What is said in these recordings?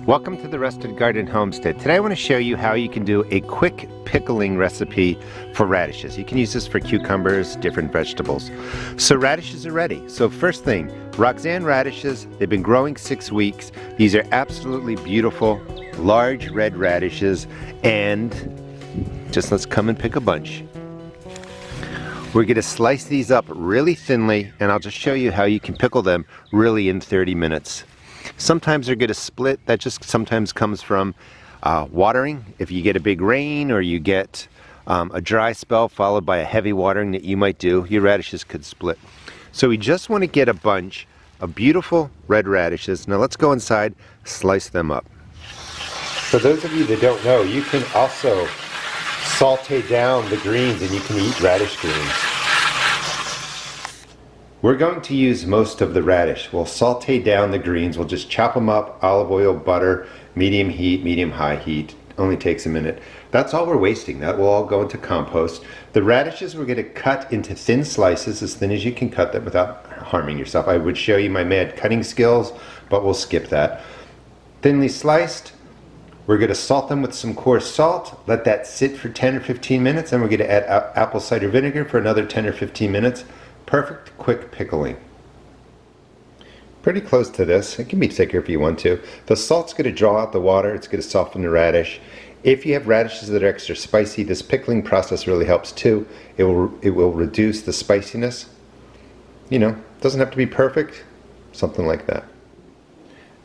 Welcome to the Rusted Garden Homestead. Today I want to show you how you can do a quick pickling recipe for radishes. You can use this for cucumbers, different vegetables. So radishes are ready. So first thing, Roxanne radishes, they've been growing 6 weeks. These are absolutely beautiful, large red radishes, and just let's come and pick a bunch. We're going to slice these up really thinly, and I'll just show you how you can pickle them really in 30 minutes. Sometimes they're going to split. That just sometimes comes from watering. If you get a big rain or you get a dry spell followed by a heavy watering that you might do, your radishes could split. So we just want to get a bunch of beautiful red radishes. Now let's go inside, slice them up. For those of you that don't know, you can also saute down the greens and you can eat radish greens. We're going to use most of the radish. We'll saute down the greens. We'll just chop them up, olive oil, butter, medium heat, medium high heat. Only takes a minute. That's all we're wasting. That will all go into compost. The radishes we're going to cut into thin slices, as thin as you can cut them without harming yourself. I would show you my mad cutting skills, but we'll skip that. Thinly sliced. We're going to salt them with some coarse salt, let that sit for 10 or 15 minutes, and we're going to add apple cider vinegar for another 10 or 15 minutes. Perfect quick pickling. Pretty close to this. It can be thicker if you want to. The salt's going to draw out the water. It's going to soften the radish. If you have radishes that are extra spicy, this pickling process really helps too. It will reduce the spiciness. You know, doesn't have to be perfect. Something like that.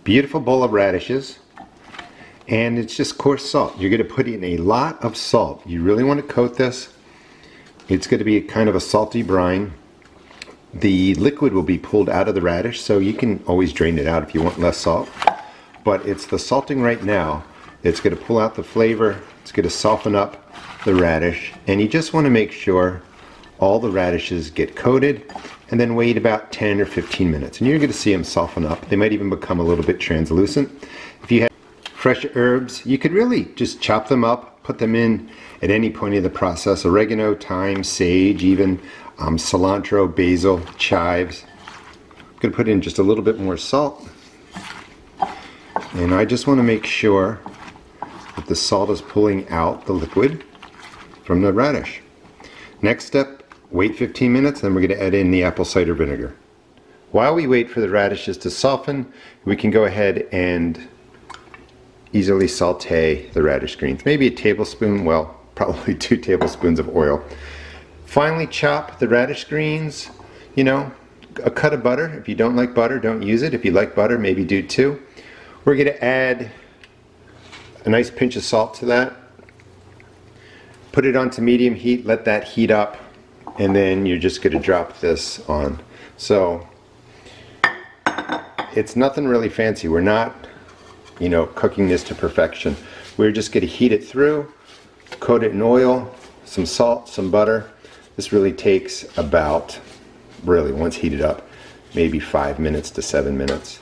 Beautiful bowl of radishes. And it's just coarse salt. You're going to put in a lot of salt. You really want to coat this. It's going to be kind of a salty brine. The liquid will be pulled out of the radish, so you can always drain it out if you want less salt. But it's the salting right now that's going to pull out the flavor. It's going to soften up the radish. And you just want to make sure all the radishes get coated and then wait about 10 or 15 minutes. And you're going to see them soften up. They might even become a little bit translucent. If you have fresh herbs, you could really just chop them up, put them in at any point in the process. Oregano, thyme, sage, even cilantro, basil, chives. I'm going to put in just a little bit more salt. And I just want to make sure that the salt is pulling out the liquid from the radish. Next step, wait 15 minutes, then we're going to add in the apple cider vinegar. While we wait for the radishes to soften, we can go ahead and easily saute the radish greens. Maybe a tablespoon, well, probably 2 tablespoons of oil. Finely chop the radish greens, you know, a cut of butter. If you don't like butter, don't use it. If you like butter, maybe do 2. We're going to add a nice pinch of salt to that. Put it onto medium heat, let that heat up, and then you're just going to drop this on. So it's nothing really fancy. We're not, you know, cooking this to perfection. We're just going to heat it through, coat it in oil, some salt, some butter. This really takes about, really once heated up, maybe 5 minutes to 7 minutes.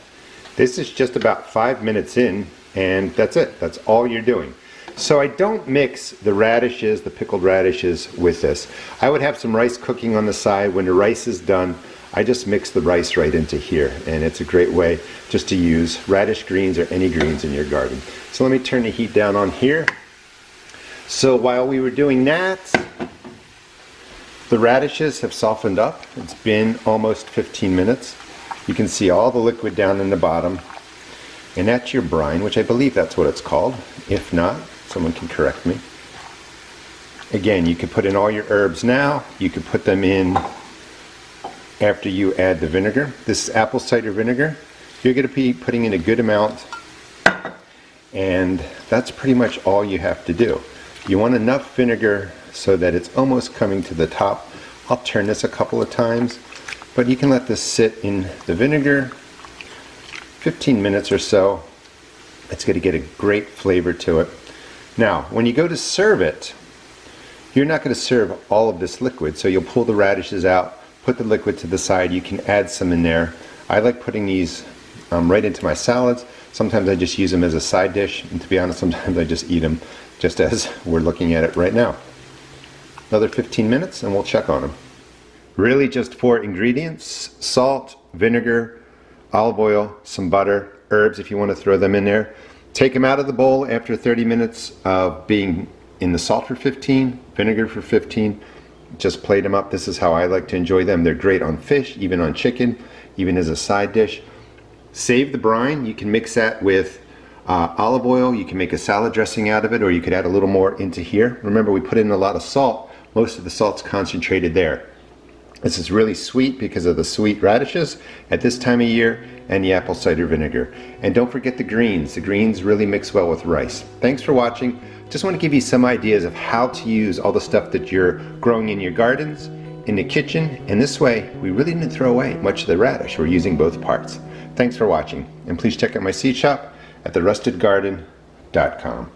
This is just about 5 minutes in, and that's it. That's all you're doing. So I don't mix the radishes, the pickled radishes, with this. I would have some rice cooking on the side. When the rice is done, I just mix the rice right into here, and it's a great way just to use radish greens or any greens in your garden. So let me turn the heat down on here. So while we were doing that, the radishes have softened up. It's been almost 15 minutes. You can see all the liquid down in the bottom, and that's your brine, which I believe that's what it's called. If not, someone can correct me. Again, you can put in all your herbs now. You can put them in after you add the vinegar. This is apple cider vinegar. You're going to be putting in a good amount, and that's pretty much all you have to do. You want enough vinegar so that it's almost coming to the top. I'll turn this a couple of times, but you can let this sit in the vinegar 15 minutes or so. It's going to get a great flavor to it. Now, when you go to serve it, you're not going to serve all of this liquid, so you'll pull the radishes out, put the liquid to the side. You can add some in there. I like putting these right into my salads. Sometimes I just use them as a side dish, and to be honest, sometimes I just eat them just as we're looking at it right now. Another 15 minutes and we'll check on them. Really just 4 ingredients: salt, vinegar, olive oil, some butter, herbs if you want to throw them in there. Take them out of the bowl after 30 minutes of being in the salt for 15, vinegar for 15. Just plate them up. This is how I like to enjoy them. They're great on fish, even on chicken, even as a side dish. Save the brine. You can mix that with olive oil. You can make a salad dressing out of it, or you could add a little more into here. Remember, we put in a lot of salt. Most of the salt's concentrated there. This is really sweet because of the sweet radishes at this time of year and the apple cider vinegar. And don't forget the greens. The greens really mix well with rice. Thanks for watching. Just want to give you some ideas of how to use all the stuff that you're growing in your gardens, in the kitchen, and this way we really didn't throw away much of the radish. We're using both parts. Thanks for watching, and please check out my seed shop at therustedgarden.com.